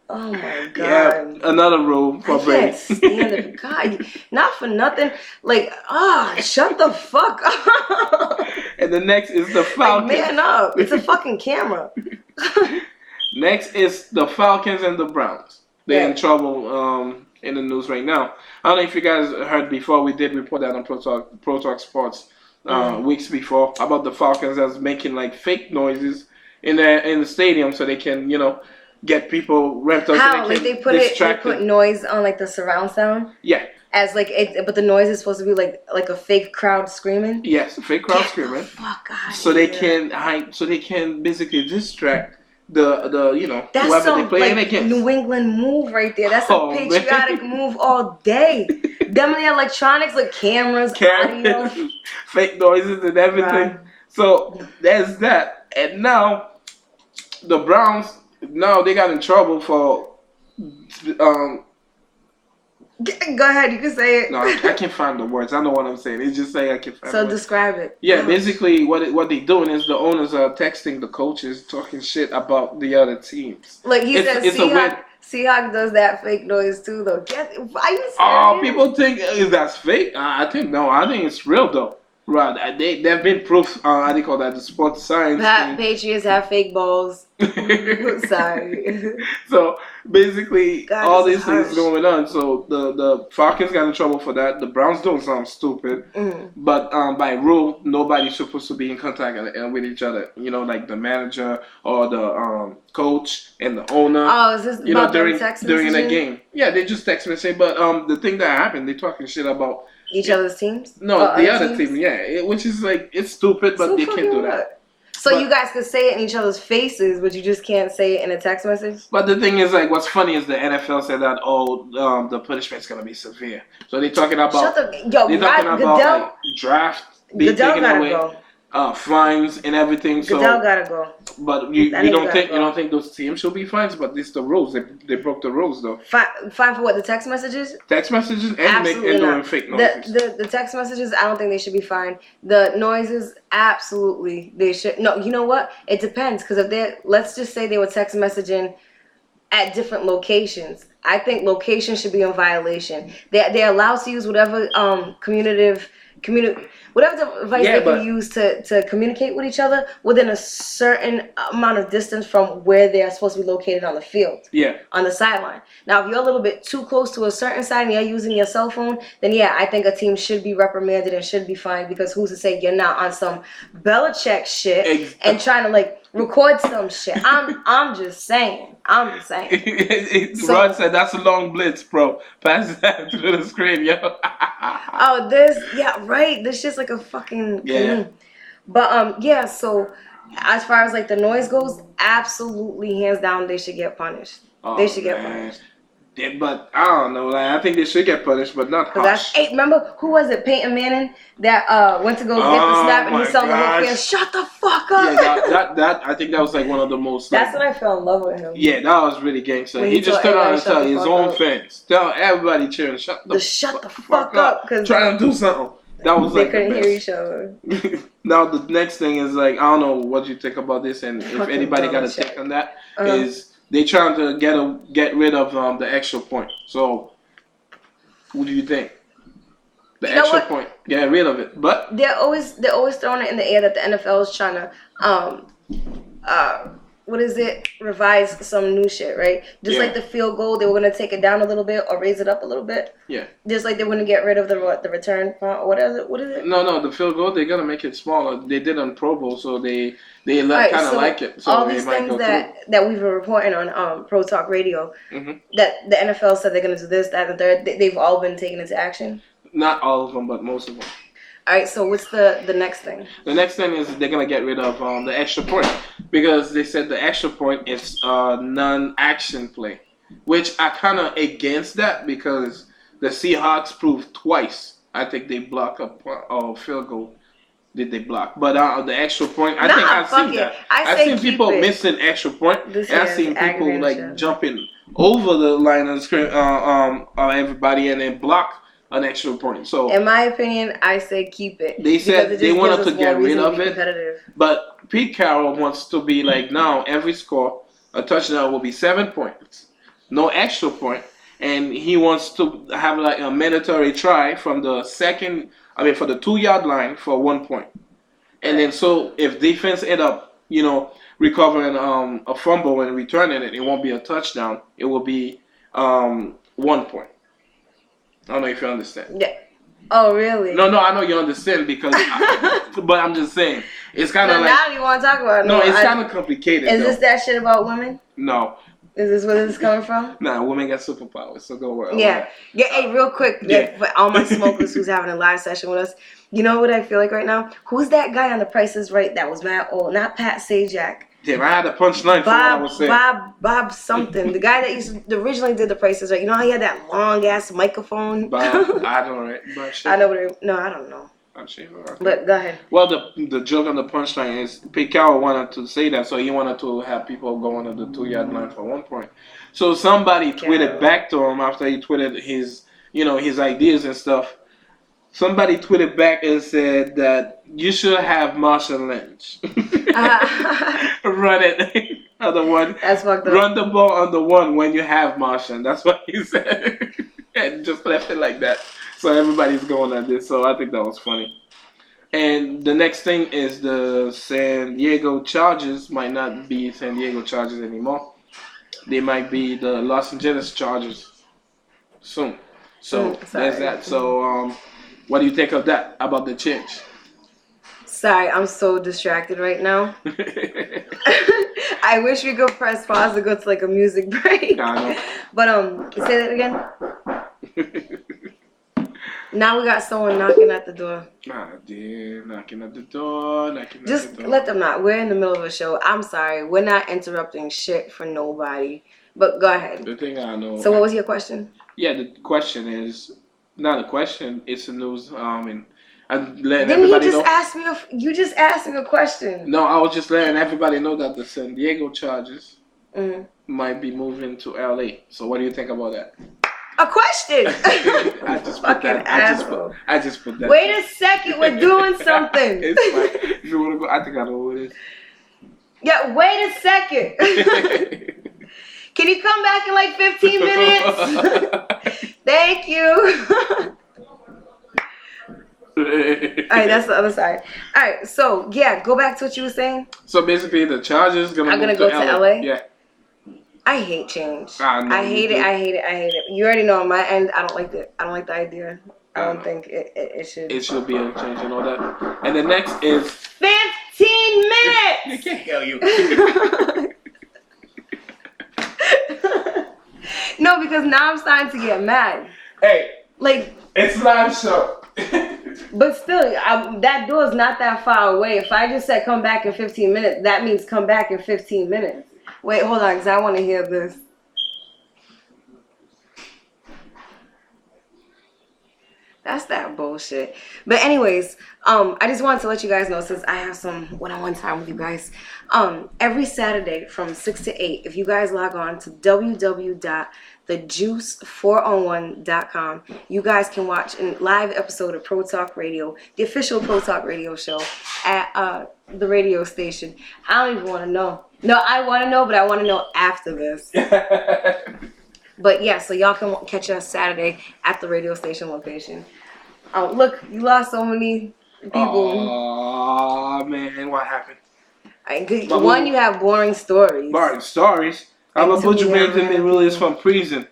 Oh my God! Yeah, another rule for Brady. I can't stand it. God, not for nothing. Like, shut the fuck up. And the next is the Falcons. Like, man up! It's a fucking camera. Next is the Falcons and the Browns. They're in trouble in the news right now. I don't know if you guys heard before. We did report that on Pro Talk Sports weeks before about the Falcons as making like fake noises in the stadium so they can get people ramped up. How? So like they put noise on like the surround sound. Yeah. As like it, but the noise is supposed to be like a fake crowd screaming. Yes, a fake crowd screaming. The fuck out so they can basically distract the that's whoever some they play like against. New England move right there. That's a patriotic move all day. Them the electronics like cameras, audio, fake noises and everything. Right. So there's that. And now the Browns they got in trouble for Go ahead, you can say it. No, I can't find the words. I know what I'm saying. It's just saying I can't find. So describe it. Yeah, basically what they doing is the owners are texting the coaches, talking shit about the other teams. Like he said, Seahawks does that fake noise too, though. Are you serious? Oh, people think that's fake. I think it's real though. Right, they've been proof. How do you call that? The sports science. Patriots have fake balls. Sorry. So basically, all these things going on. So the Falcons got in trouble for that. The Browns doing something stupid. But by rule, nobody's supposed to be in contact with each other. Like the manager or the coach and the owner. Oh, is this about during the game? Yeah, they just text messaging. But the thing that happened, they talking shit about each other's teams? No, the other team, yeah. Which is like, it's stupid, but they can't do that. So you guys could say it in each other's faces, but you just can't say it in a text message? But the thing is, like, what's funny is the NFL said that, the punishment's going to be severe. So they're talking about, like, draft being taken away. Go. Fines and everything. Goodell gotta go. But you don't think those teams should be fines? But this the rules. They broke the rules though. Fine for what? The text messages? Text messages and doing fake noises. The text messages, I don't think they should be fined. The noises, absolutely they should. No, you know what? It depends because let's just say they were text messaging at different locations. I think location should be in violation. They're allowed to use whatever whatever device they can use to communicate with each other within a certain amount of distance from where they're supposed to be located on the field. Yeah. On the sideline. Now, if you're a little bit too close to a certain side and you're using your cell phone, then yeah, I think a team should be reprimanded and should be fined because who's to say you're not on some Belichick shit and trying to like record some shit. I'm just saying. Rod said that's a long blitz, bro. Pass that through the screen, yo. This shit's like a fucking But so as far as like the noise goes, absolutely hands down they should get punished. They should get punished. Yeah, but I don't know. Like, I think they should get punished, but not harsh. Remember who was it? Peyton Manning that went to go get the snap and he's telling the whole fan, "Shut the fuck up." Yeah, that I think that was like one of the most. That's when I fell in love with him. Yeah, that was really gangster. He just turned around and tell his own fans, tell everybody cheering, "Shut the fuck up," because trying to do something. That was they couldn't hear each other. Now the next thing is like, I don't know what you think about this, and if anybody got a take on that, is. They trying to get rid of the extra point. So, what do you think? The extra point, get rid of it. But they're always throwing it in the air that the NFL is trying to revise some new shit, right? Just like the field goal, they were gonna take it down a little bit or raise it up a little bit. Yeah. Just like they want to get rid of the return or what is it? No, the field goal they're gonna make it smaller. They did on Pro Bowl, so they kind of like it. So all these things that we've been reporting on Pro Talk Radio, that the NFL said they're gonna do this, that, and the third, they've all been taken into action. Not all of them, but most of them. All right, so what's the next thing? The next thing is they're going to get rid of the extra point because they said the extra point is non-action play, which I kind of against that because the Seahawks proved twice. I think they block a field goal did they block? But the extra point, I Nah, think I've fuck seen it. that. I I've say seen keep people it. missing extra point, This and I've is seen people aggravating like shit. jumping over the line of scrimmage, everybody, and then block an extra point. So, in my opinion, I say keep it. they said they wanted to get rid of it, competitive. but Pete Carroll wants to be like, now every score, a touchdown will be 7 points, no extra point, and he wants to have like a mandatory try from the for the 2 yard line for 1 point, and then so if defense end up, recovering a fumble and returning it, it won't be a touchdown. It will be 1 point. I don't know if you understand. Yeah. Oh, really? No, I know you understand because, but I'm just saying it's kind of like. Now you want to talk about it? No, it's kind of complicated. Is this that shit about women? No. Is this where this is coming from? Nah, women got superpowers, so don't worry. Yeah. Hey, real quick, for all my smokers who's having a live session with us, you know what I feel like right now? Who's that guy on The Price is Right that was mad old? Not Pat Sajak. Damn, I had a punchline for what I was saying. Bob something. The guy that originally did The Price is Right. You know how he had that long ass microphone? Bob, I don't know. I know I don't know. But go ahead. Well, the joke on the punchline is Pete Carroll wanted to say that, so he wanted to have people go on the 2 yard line for 1 point. So somebody tweeted back to him after he tweeted his ideas and stuff. Somebody tweeted back and said that you should have Marshall Lynch run it on the one. That's fucked up. Run the ball on the one when you have Marshall. That's what he said, and just left it like that. So everybody's going at this. So I think that was funny. And the next thing is the San Diego Chargers might not be San Diego Chargers anymore. They might be the Los Angeles Chargers soon. So there's that. So what do you think of that, about the change? Sorry, I'm so distracted right now. I wish we could press pause to go to like a music break. I know. But say that again. Now we got someone knocking at the door. Knocking at the door. Just let them knock. We're in the middle of a show. I'm sorry. We're not interrupting shit for nobody. But go ahead. The thing I know. So what was your question? Yeah, the question is not a question. It's a news. And letting Didn't everybody you just know. ask me? You just asked me a question. No, I was just letting everybody know that the San Diego Chargers might be moving to LA. So what do you think about that? A question. I just put that. I just put that. Wait a second, we're doing something. It's fine. If you want to go, I think I know what it is. Yeah, wait a second. Can you come back in like 15 minutes? Thank you. Alright, that's the other side. Alright, so yeah, go back to what you were saying. So basically the Chargers are gonna go to LA? Yeah. I hate change. I hate it. You already know on my end, I don't like it. I don't like the idea. I don't think it should. It should be a change and all that. And the next is 15 minutes. You can't hear you. No, because now I'm starting to get mad. Hey, like it's live show. But still, that door's not that far away. If I just said come back in 15 minutes, that means come back in 15 minutes. Wait, hold on, because I want to hear this. That's that bullshit. But anyways, I just wanted to let you guys know, since I have some one-on-one time with you guys, every Saturday from 6 to 8, if you guys log on to www.thejuice4on1.com, you guys can watch a live episode of Pro Talk Radio, the official Pro Talk Radio show at the radio station. I don't even want to know. No, I want to know, but I want to know after this. But yeah, so y'all can catch us Saturday at the radio station location. Look, you lost so many people. Oh man, what happened? One, you have boring stories. Boring stories? I'm a butcher man that they released from prison.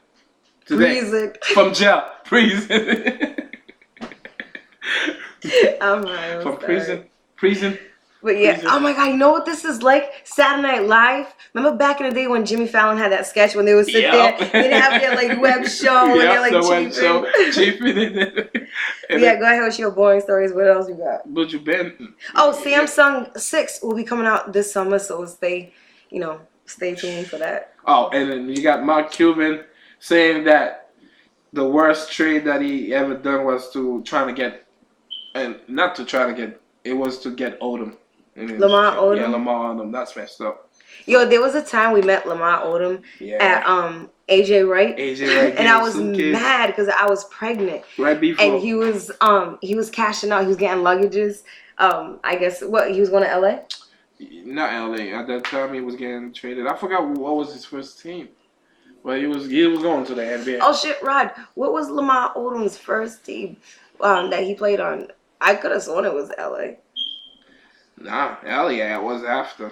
Today. Prison. From jail. Prison. I'm right. From prison. But yeah, oh my God, you know what this is like? Saturday Night Live. Remember back in the day when Jimmy Fallon had that sketch when they would sit there, they'd have their like web show and they're like cheaping. Yeah, go ahead with your boring stories. What else you got? But you been? Oh, Samsung 6 will be coming out this summer, so stay tuned for that. Oh, and then you got Mark Cuban saying that the worst trade that he ever done was to trying to get It was to get Odom. Lamar Odom? Yeah, Lamar Odom. That's messed up. Yo, there was a time we met Lamar Odom at AJ Wright. AJ Wright. And I was mad because I was pregnant. Right before. And he was cashing out. He was getting luggages. I guess he was going to LA? Not LA. At that time he was getting traded. I forgot what was his first team. But he was going to the NBA. Oh shit, Rod. What was Lamar Odom's first team that he played on? I could have sworn it was LA. Nah, LA was after.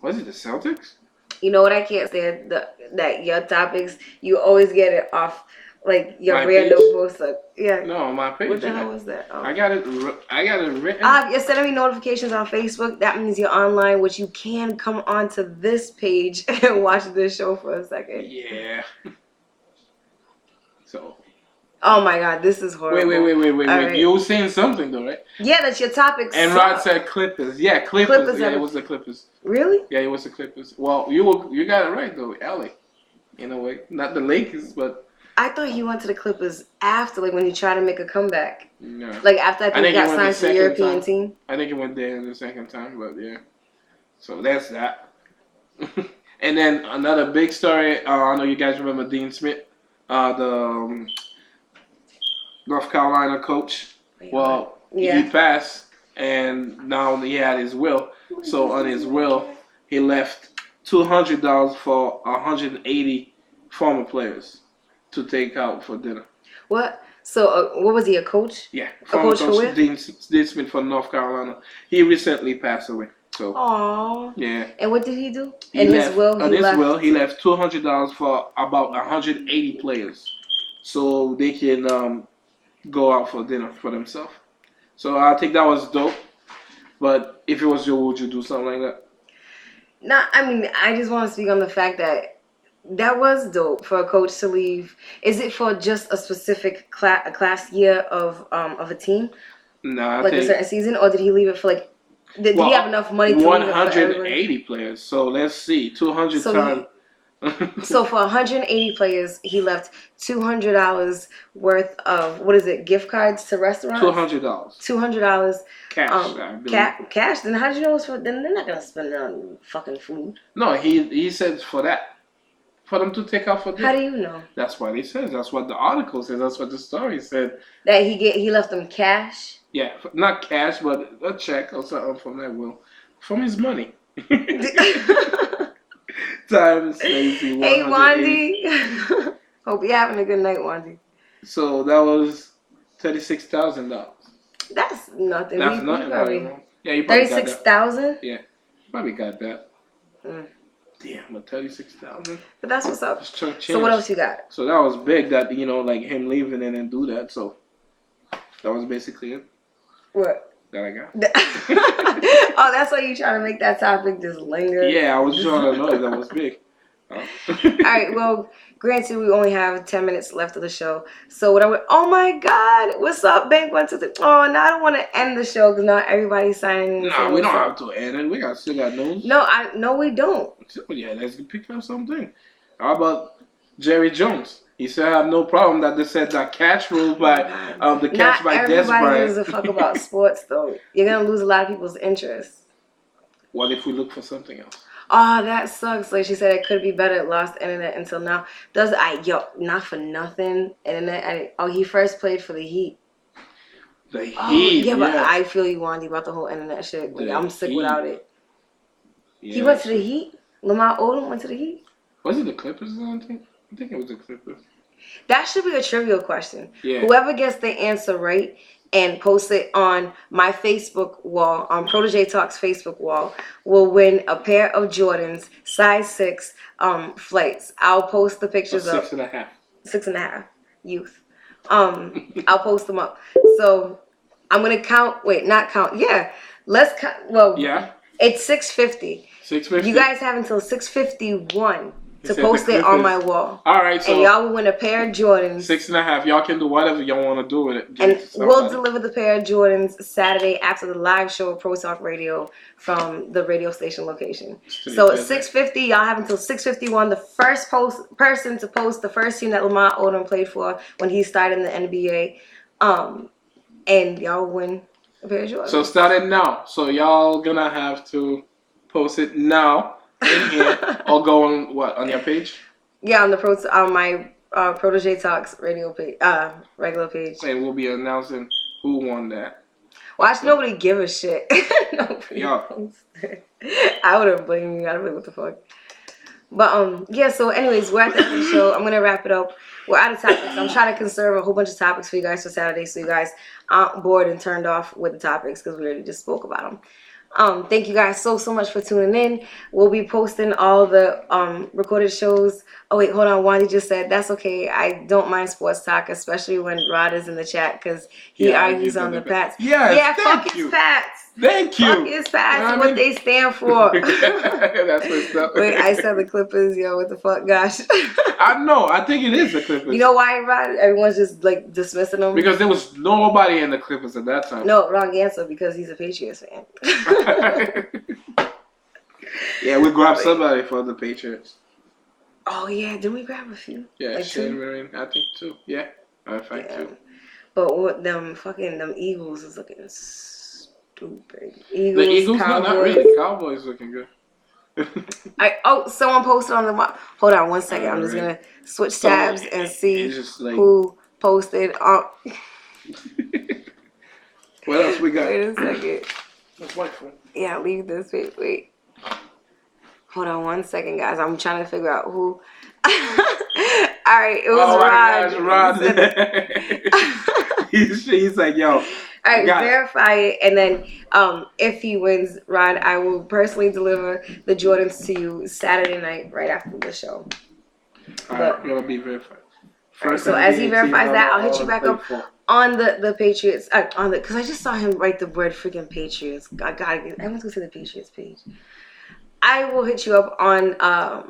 Was it the Celtics? You know what I can't stand? That your topics, you always get it off like your my random page? post. Yeah. No, my page. What the hell was that? Oh. I got it written. You're sending me notifications on Facebook. That means you're online, which you can come onto this page and watch this show for a second. Yeah. So. Oh my God, this is horrible. Wait. Right. You were saying something though, right? Yeah, that's your topic. And Rod said Clippers. Yeah, Clippers. Yeah, it was the Clippers. Really? Yeah, it was the Clippers. Well, you got it right though, LA. In a way, not the Lakers, but. I thought he went to the Clippers after, like when he tried to make a comeback. No. Like after I think he got signed to the European team. I think he went there the second time, but yeah. So that's that. And then another big story. I know you guys remember Dean Smith, the North Carolina coach. Well, he passed, and now he had his will. So on his will, he left $200 for 180 former players to take out for dinner. What? So what was he, a coach? Yeah, former coach Dean Smith from North Carolina. He recently passed away. So. Aww. Yeah. And what did he do? In his will, he left $200 for about 180 players, so they can go out for dinner for themselves. So I think that was dope. But if it was you, would you do something like that? Nah, I mean, I just want to speak on the fact that was dope for a coach to leave. Is it for just a specific class year of a team? No, like a certain season, or did he leave it for like? Did he have enough money to 180 players. So let's see, 200 times. So for 180 players, he left $200 worth of, what is it, gift cards to restaurants? $200. $200 cash. Cash. Then how did you know it's for? Then they're not gonna spend it on fucking food. No, he said for that, for them to take out for dinner. How do you know? That's what he says. That's what the article says. That's what the story said. That he left them cash. Yeah, not cash, but a check or something from that will, from his money. Times Stacey. Hey, Wandy. Hope you're having a good night, Wandy. So that was $36,000. That's nothing. That's nothing. Yeah, you probably 36,000. Yeah, probably got that. Mm. Damn, but 36,000. But that's what's up. So what else you got? So that was big. That like him leaving and then do that. So that was basically it. What? That I got. Oh, that's why you trying to make that topic just linger. Yeah, I was trying to know if that was big. All right. Well, granted, we only have 10 minutes left of the show. So what I would. Oh my God, what's up, Bank 123? Oh, no, I don't want to end the show because not everybody's signing. No, we don't have to end it. We still got news. No, we don't. Yeah, let's pick up something. How about Jerry Jones? He said, I have no problem that they said that catch rule by the catch by Des Bryant. Not everybody gives a fuck about sports, though. You're going to lose a lot of people's interest. What if we look for something else? Oh, that sucks. Like she said, it could be better. Lost internet until now. Not for nothing. Internet. He first played for the Heat. The Heat? Yeah, but I feel you, Wandy, about the whole internet shit. Like, I'm sick without it. Yeah, he went to the Heat? Lamar Odom went to the Heat? Was it the Clippers or something? I think it was the Clippers. That should be a trivia question. Yeah. Whoever gets the answer right and post it on my Facebook wall, on Protege Talks Facebook wall, will win a pair of Jordans, size 6 flights. I'll post the pictures up. 6.5. 6.5. Youth. I'll post them up. So I'm gonna count. Wait, not count. Yeah. Let's count. Well. Yeah. It's 6:50. 6:50. You guys have until 6:51 to post it on my wall. All right, so and y'all will win a pair of Jordans. 6.5. Y'all can do whatever y'all want to do with it. And we'll deliver the pair of Jordans Saturday after the live show of Pro Talk Radio from the radio station location. So at 6:50, y'all have until 6:51. The first person to post the first team that Lamar Odom played for when he started in the NBA, and y'all win A pair of Jordans. So starting now. So y'all gonna have to post it now in here or go on what on your page? Yeah, on my Protege Talks radio page, regular page. And we'll be announcing who won that. Watch nobody give a shit. Nobody I wouldn't blame you. I'd be like, what the fuck. But yeah. So, anyways, we're at the end of the show. I'm gonna wrap it up. We're out of topics. I'm trying to conserve a whole bunch of topics for you guys for Saturday, so you guys aren't bored and turned off with the topics because we already just spoke about them. Thank you guys so much for tuning in. We'll be posting all the recorded shows. Oh wait, hold on. Wandy just said that's okay. I don't mind sports talk, especially when Rod is in the chat because he argues on the Pats. Yeah, fuck his Pats. Thank you. Fuck his Pats and what they stand for. That's what's up. Wait, I said the Clippers. Yo, what the fuck, gosh. I know. I think it is the Clippers. You know why, Rod? Everyone's just like dismissing them because there was nobody in the Clippers at that time. No, wrong answer. Because he's a Patriots fan. Yeah, we grabbed somebody for the Patriots. Oh yeah, didn't we grab a few? Yeah, like Shane Marine, I think two. Yeah, I think two. But what them Eagles is looking stupid. The Eagles, Cowboys. No, not really. Cowboys looking good. Someone posted on the. Hold on 1 second. I'm just gonna switch tabs and see who posted on. What else we got? Wait a second. That's wonderful. Yeah, leave this. Wait. Hold on 1 second, guys. I'm trying to figure out who. All right, it was Rod. He's like, yo. All right, verify it, and then if he wins, Rod, I will personally deliver the Jordans to you Saturday night right after the show. All right, it'll be verified. First, so as he verifies that, I'll hit you back up on the Patriots. Because I just saw him write the word freaking Patriots. I want to go to the Patriots page. I will hit you up on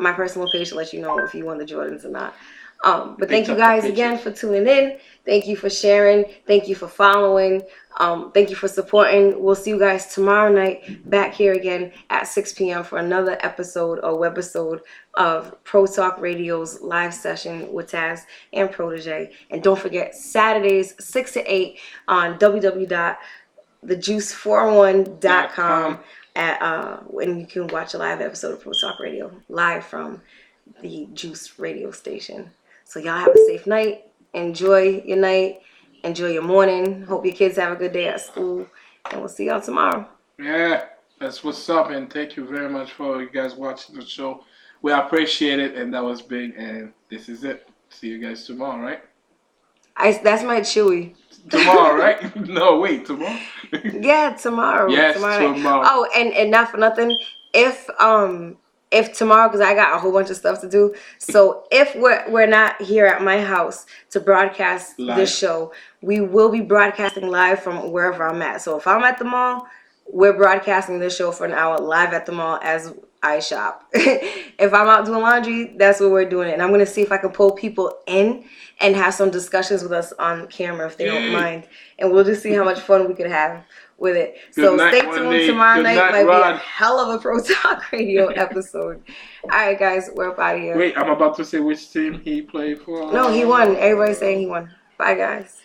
my personal page to let you know if you won the Jordans or not. But thank you guys again for tuning in. Thank you for sharing. Thank you for following. Thank you for supporting. We'll see you guys tomorrow night back here again at 6 p.m. for another episode or webisode of Pro Talk Radio's live session with Taz and Protege. And don't forget, Saturdays 6 to 8 on www.thejuice401.com. When you can watch a live episode of Pro Talk Radio live from the Juice radio station. So y'all have a safe night. Enjoy your night. Enjoy your morning. Hope your kids have a good day at school. And we'll see y'all tomorrow. Yeah, that's what's up. And thank you very much for you guys watching the show. We appreciate it. And that was big. And this is it. See you guys tomorrow, right? That's my Chewy. Tomorrow, right? No, wait, tomorrow? Yeah, tomorrow. Yes, tomorrow. Oh, and not for nothing. If tomorrow, because I got a whole bunch of stuff to do. So if we're not here at my house to broadcast this show, we will be broadcasting live from wherever I'm at. So if I'm at the mall, we're broadcasting this show for an hour live at the mall as I shop. If I'm out doing laundry, that's where we're doing it. And I'm going to see if I can pull people in and have some discussions with us on camera if they don't mind. And we'll just see how much fun we could have with it. So stay tuned. Tomorrow night might be a hell of a Pro Talk Radio episode. All right, guys, we're up out of here. Wait, I'm about to say which team he played for. No, he won. Everybody's saying he won. Bye, guys.